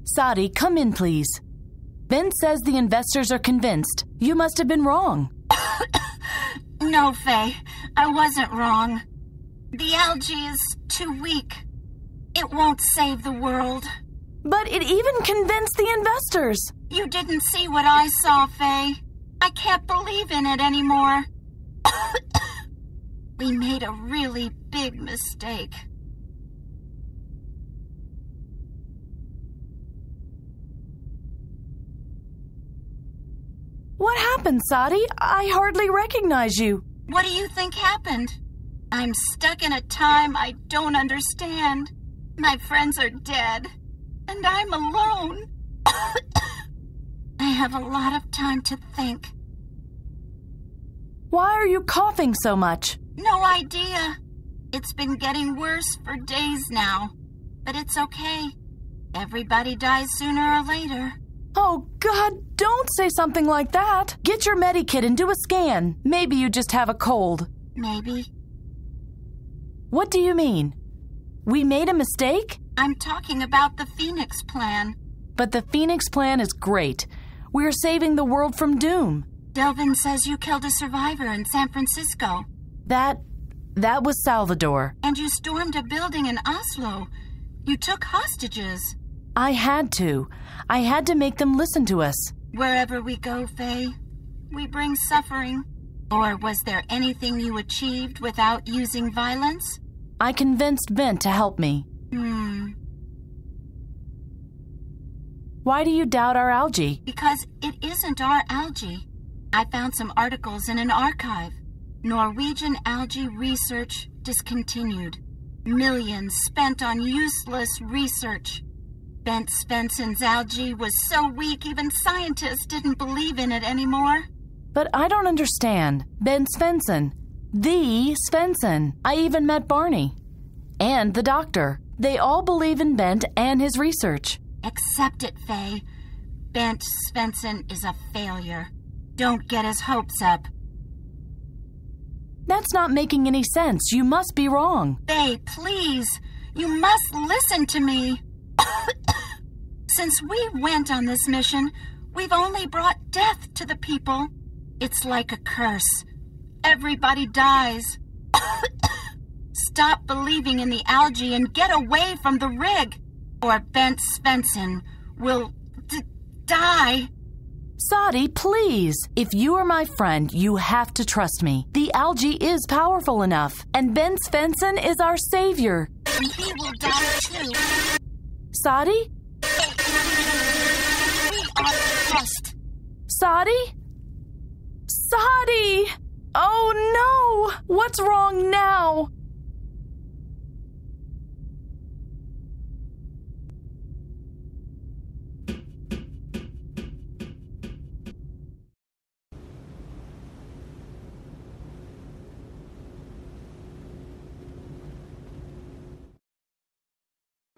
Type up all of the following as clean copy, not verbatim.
Sadi, come in, please. Bent says the investors are convinced. You must have been wrong. No, Faye, I wasn't wrong. The algae is too weak. It won't save the world. But it even convinced the investors. You didn't see what I saw, Faye. I can't believe in it anymore. We made a really big mistake. What happened, Sadi? I hardly recognize you. What do you think happened? I'm stuck in a time I don't understand. My friends are dead, and I'm alone. I have a lot of time to think. Why are you coughing so much? No idea. It's been getting worse for days now. But it's okay. Everybody dies sooner or later. Oh, God, don't say something like that. Get your medikit and do a scan. Maybe you just have a cold. Maybe. What do you mean? We made a mistake? I'm talking about the Phoenix Plan. But the Phoenix Plan is great. We're saving the world from doom. Delvin says you killed a survivor in San Francisco. That was Salvador. And you stormed a building in Oslo. You took hostages. I had to. I had to make them listen to us. Wherever we go, Faye, we bring suffering. Or was there anything you achieved without using violence? I convinced Bent to help me. Why do you doubt our algae? Because it isn't our algae. I found some articles in an archive. Norwegian algae research discontinued. Millions spent on useless research. Bent Svensson's algae was so weak even scientists didn't believe in it anymore. But I don't understand. Bent Svensson. The Svensson. I even met Barney. And the doctor. They all believe in Bent and his research. Accept it, Faye. Bent Svensson is a failure. Don't get his hopes up. That's not making any sense. You must be wrong. Faye, please. You must listen to me. Since we went on this mission, we've only brought death to the people. It's like a curse. Everybody dies. Stop believing in the algae and get away from the rig, or Bent Svensson will die. Sadi, please. If you are my friend, you have to trust me. The algae is powerful enough, and Bent Svensson is our savior. And he will die too. Sadi? We are lost. Sadi? Sadi! Oh no! What's wrong now?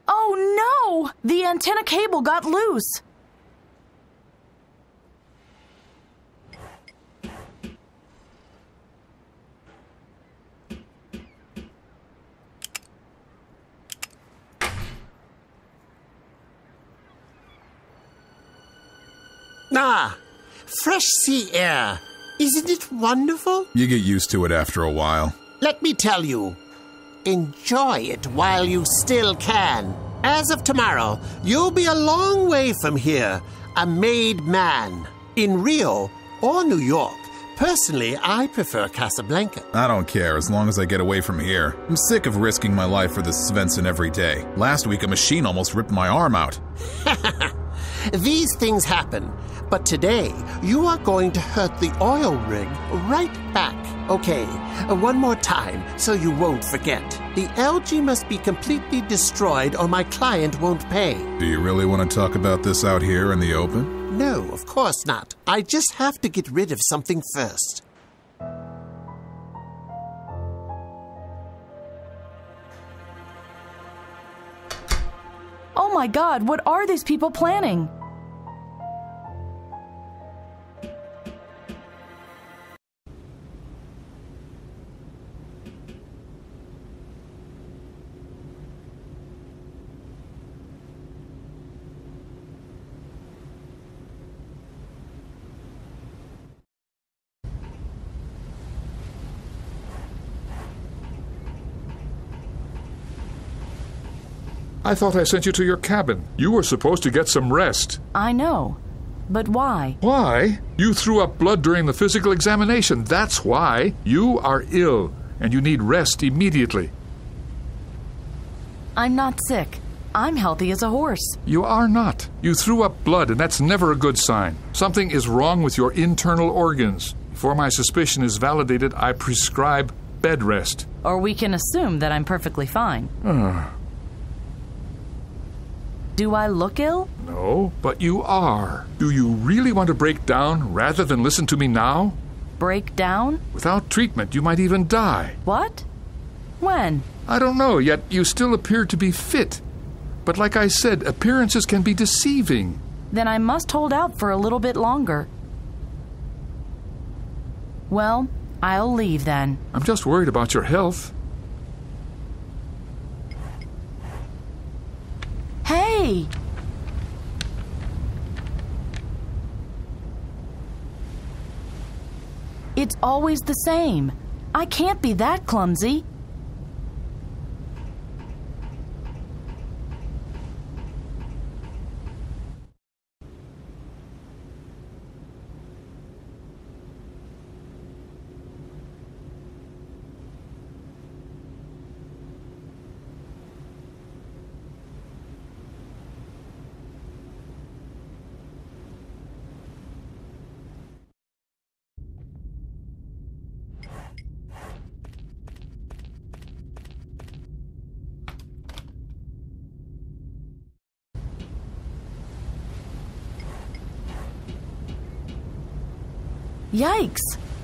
Oh no! The antenna cable got loose. Ah, fresh sea air. Isn't it wonderful? You get used to it after a while. Let me tell you, enjoy it while you still can. As of tomorrow, you'll be a long way from here, a made man. In Rio or New York, personally, I prefer Casablanca. I don't care as long as I get away from here. I'm sick of risking my life for this Svensson every day. Last week, a machine almost ripped my arm out. These things happen, but today you are going to hurt the oil rig right back. Okay, one more time so you won't forget. The algae must be completely destroyed or my client won't pay. Do you really want to talk about this out here in the open? No, of course not. I just have to get rid of something first. Oh my God, what are these people planning? I thought I sent you to your cabin. You were supposed to get some rest. I know. But why? Why? You threw up blood during the physical examination. That's why. You are ill, and you need rest immediately. I'm not sick. I'm healthy as a horse. You are not. You threw up blood, and that's never a good sign. Something is wrong with your internal organs. Before my suspicion is validated, I prescribe bed rest. Or we can assume that I'm perfectly fine. Do I look ill? No, but you are. Do you really want to break down rather than listen to me now? Break down? Without treatment, you might even die. What? When? I don't know, yet you still appear to be fit. But like I said, appearances can be deceiving. Then I must hold out for a little bit longer. Well, I'll leave then. I'm just worried about your health. Hey! It's always the same. I can't be that clumsy. Yikes!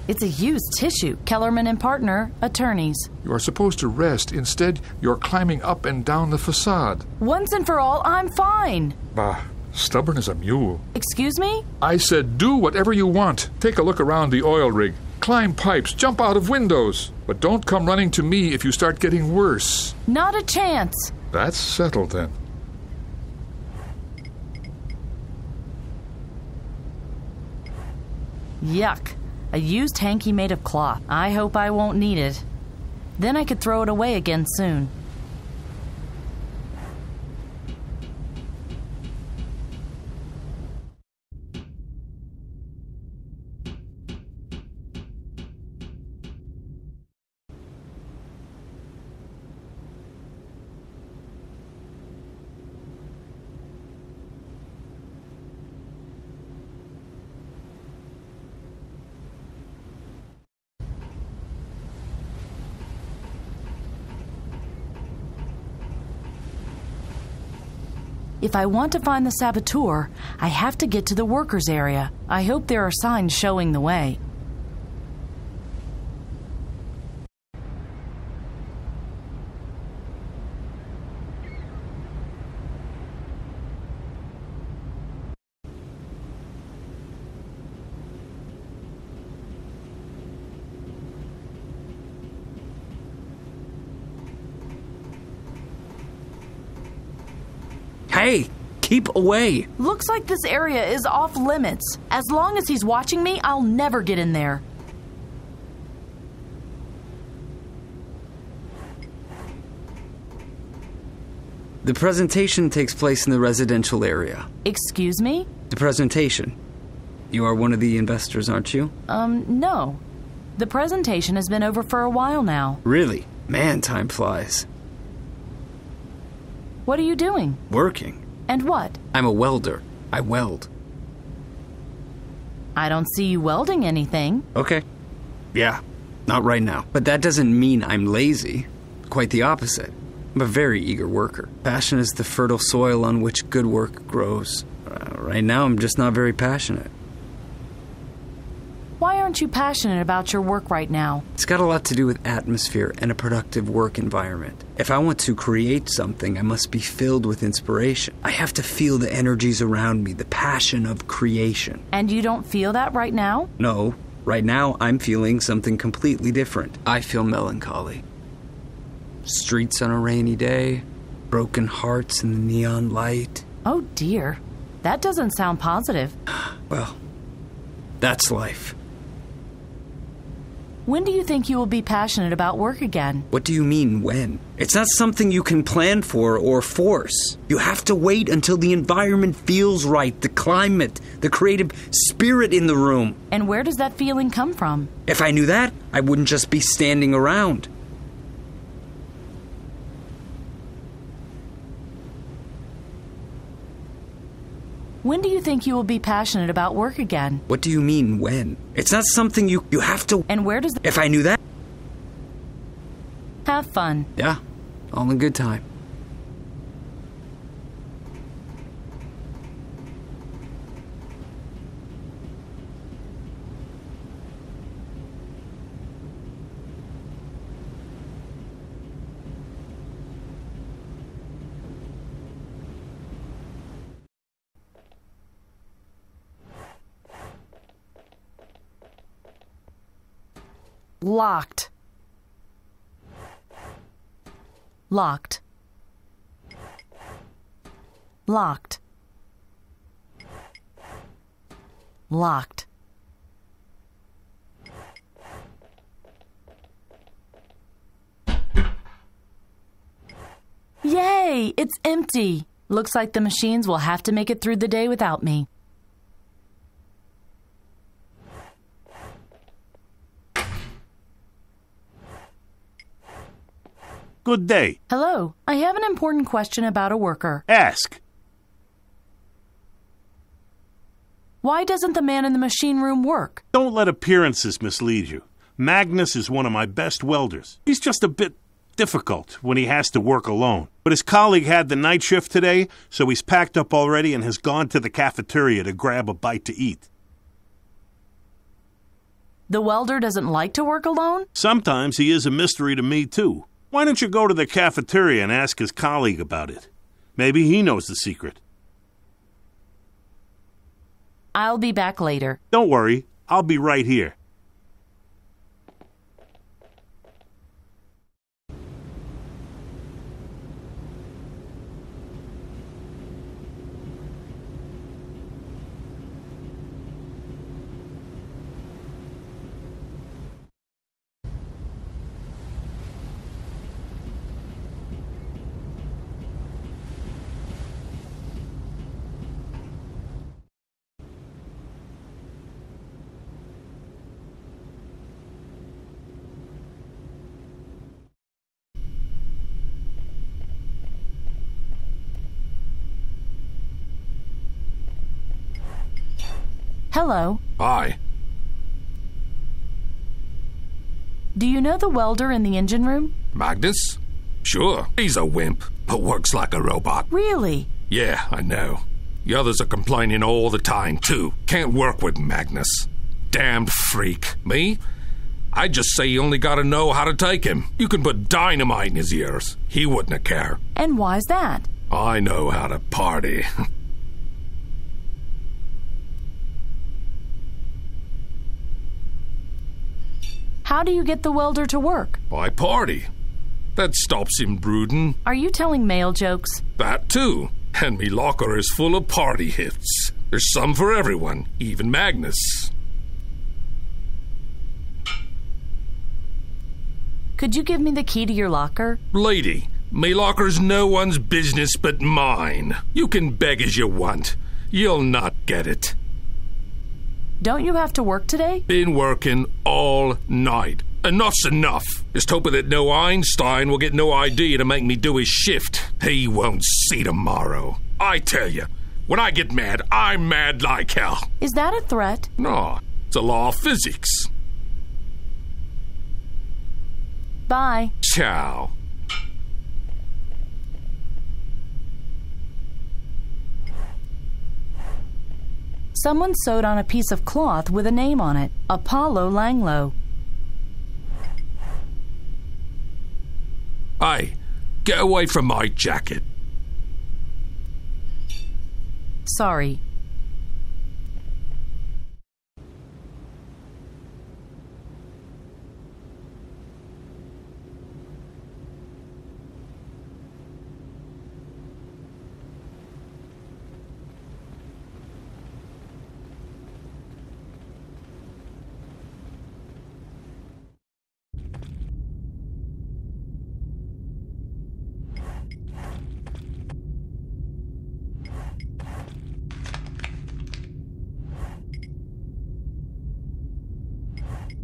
It's a used tissue. Kellerman and Partner, attorneys. You are supposed to rest. Instead, you're climbing up and down the facade. Once and for all, I'm fine. Bah, stubborn as a mule. Excuse me? I said do whatever you want. Take a look around the oil rig. Climb pipes, jump out of windows. But don't come running to me if you start getting worse. Not a chance. That's settled then. Yuck. A used hanky made of cloth. I hope I won't need it. Then I could throw it away again soon. If I want to find the saboteur, I have to get to the workers' area. I hope there are signs showing the way. Hey, keep away. Looks like this area is off limits. As long as he's watching me, I'll never get in there. The presentation takes place in the residential area. Excuse me? The presentation. You are one of the investors, aren't you? No. The presentation has been over for a while now. Really? Man, time flies. What are you doing? Working. And what? I'm a welder. I weld. I don't see you welding anything. Okay. Yeah, not right now. But that doesn't mean I'm lazy. Quite the opposite. I'm a very eager worker. Passion is the fertile soil on which good work grows. Right now, I'm just not very passionate. Why aren't you passionate about your work right now? It's got a lot to do with atmosphere and a productive work environment. If I want to create something, I must be filled with inspiration. I have to feel the energies around me, the passion of creation. And you don't feel that right now? No. Right now, I'm feeling something completely different. I feel melancholy. Streets on a rainy day, broken hearts in the neon light. Oh dear. That doesn't sound positive. Well, that's life. When do you think you will be passionate about work again? What do you mean, when? It's not something you can plan for or force. You have to wait until the environment feels right, the climate, the creative spirit in the room. And where does that feeling come from? If I knew that, I wouldn't just be standing around. When do you think you will be passionate about work again? What do you mean, when? It's not something you have to... And where does If I knew that... Have fun. Yeah, all in good time. Locked. Locked. Locked. Locked. Yay! It's empty. Looks like the machines will have to make it through the day without me. Good day. Hello. I have an important question about a worker. Ask. Why doesn't the man in the machine room work? Don't let appearances mislead you. Magnus is one of my best welders. He's just a bit difficult when he has to work alone. But his colleague had the night shift today, so he's packed up already and has gone to the cafeteria to grab a bite to eat. The welder doesn't like to work alone? Sometimes he is a mystery to me, too. Why don't you go to the cafeteria and ask his colleague about it? Maybe he knows the secret. I'll be back later. Don't worry, I'll be right here. Hello. Hi. Do you know the welder in the engine room? Magnus? Sure, he's a wimp, but works like a robot. Really? Yeah, I know. The others are complaining all the time, too. Can't work with Magnus. Damned freak. Me? I'd just say you only gotta know how to take him. You can put dynamite in his ears. He wouldn't care. And why's that? I know how to party. How do you get the welder to work? By party. That stops him brooding. Are you telling male jokes? That too. And me locker is full of party hits. There's some for everyone, even Magnus. Could you give me the key to your locker? Lady, me locker's no one's business but mine. You can beg as you want. You'll not get it. Don't you have to work today? Been working all night. Enough's enough. Just hoping that no Einstein will get no idea to make me do his shift. He won't see tomorrow. I tell you, when I get mad, I'm mad like hell. Is that a threat? No, it's a law of physics. Bye. Ciao. Someone sewed on a piece of cloth with a name on it. Apollo Langlo. Hey, get away from my jacket. Sorry.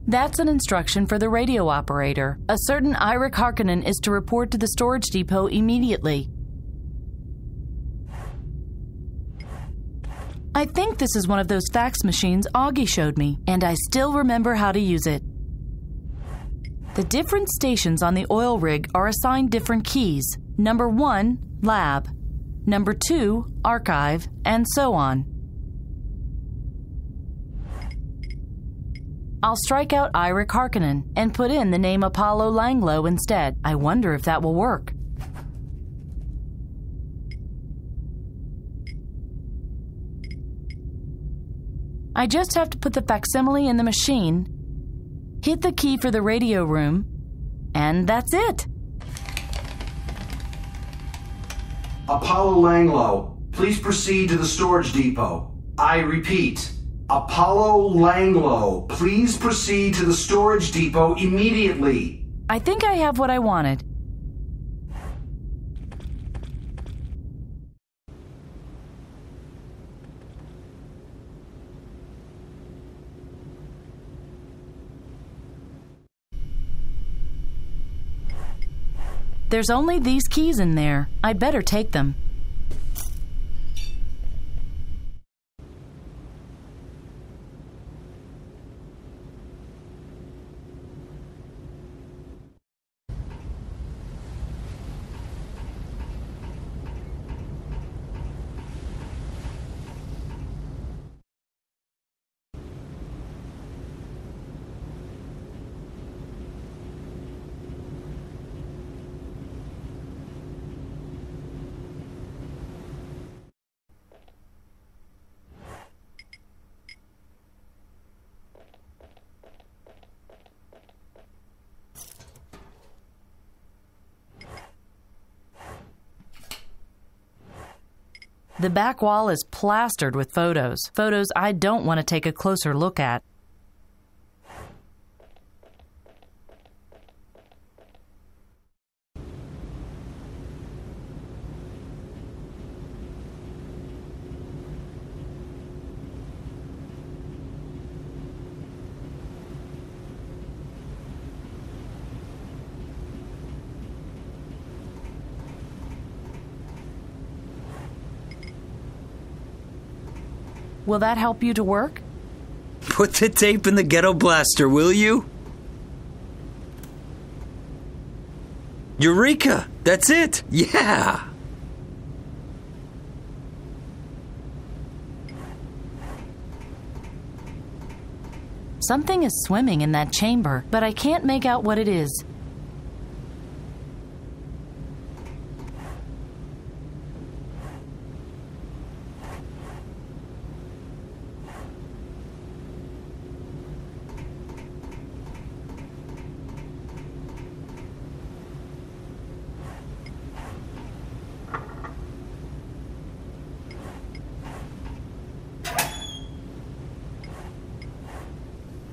That's an instruction for the radio operator. A certain Eirik Harkonnen is to report to the storage depot immediately. I think this is one of those fax machines Augie showed me, and I still remember how to use it. The different stations on the oil rig are assigned different keys. Number 1, lab. Number 2, archive, and so on. I'll strike out Eirik Harkonnen and put in the name Apollo Langlo instead. I wonder if that will work. I just have to put the facsimile in the machine, hit the key for the radio room, and that's it. Apollo Langlo, please proceed to the storage depot. I repeat, Apollo Langlo, please proceed to the storage depot immediately. I think I have what I wanted. There's only these keys in there. I'd better take them. The back wall is plastered with photos. Photos I don't want to take a closer look at. Will that help you to work? Put the tape in the ghetto blaster, will you? Eureka! That's it! Yeah! Something is swimming in that chamber, but I can't make out what it is.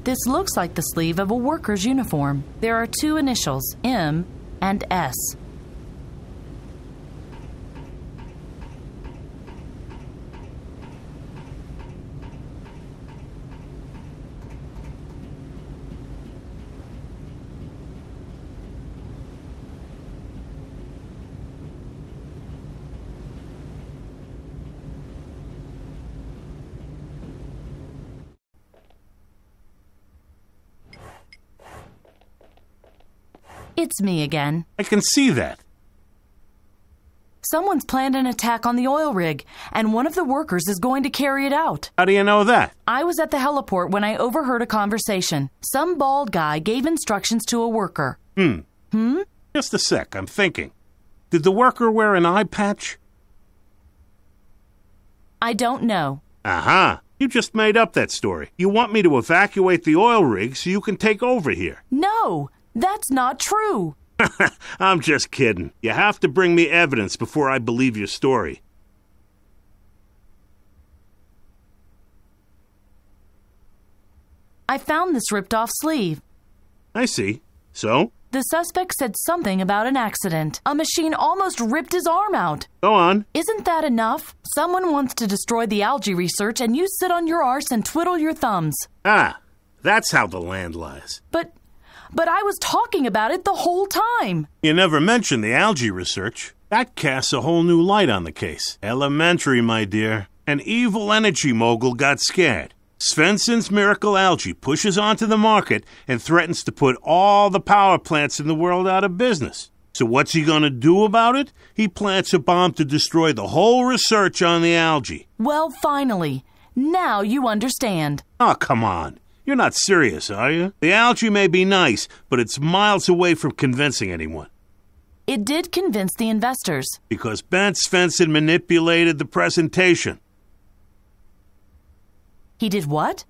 This looks like the sleeve of a worker's uniform. There are two initials, M and S. It's me again. I can see that. Someone's planned an attack on the oil rig, and one of the workers is going to carry it out. How do you know that? I was at the heliport when I overheard a conversation. Some bald guy gave instructions to a worker. Just a sec, I'm thinking. Did the worker wear an eye patch? I don't know. Aha! You just made up that story. You want me to evacuate the oil rig so you can take over here. No! That's not true. I'm just kidding. You have to bring me evidence before I believe your story. I found this ripped-off sleeve. I see. So? The suspect said something about an accident. A machine almost ripped his arm out. Go on. Isn't that enough? Someone wants to destroy the algae research, and you sit on your arse and twiddle your thumbs. Ah, That's how the land lies. But I was talking about it the whole time. You never mentioned the algae research. That casts a whole new light on the case. Elementary, my dear. An evil energy mogul got scared. Svensson's miracle algae pushes onto the market and threatens to put all the power plants in the world out of business. So what's he going to do about it? He plants a bomb to destroy the whole research on the algae. Well, finally. Now you understand. Oh, come on. You're not serious, are you? The algae may be nice, but it's miles away from convincing anyone. It did convince the investors. Because Bent Svensson manipulated the presentation. He did what?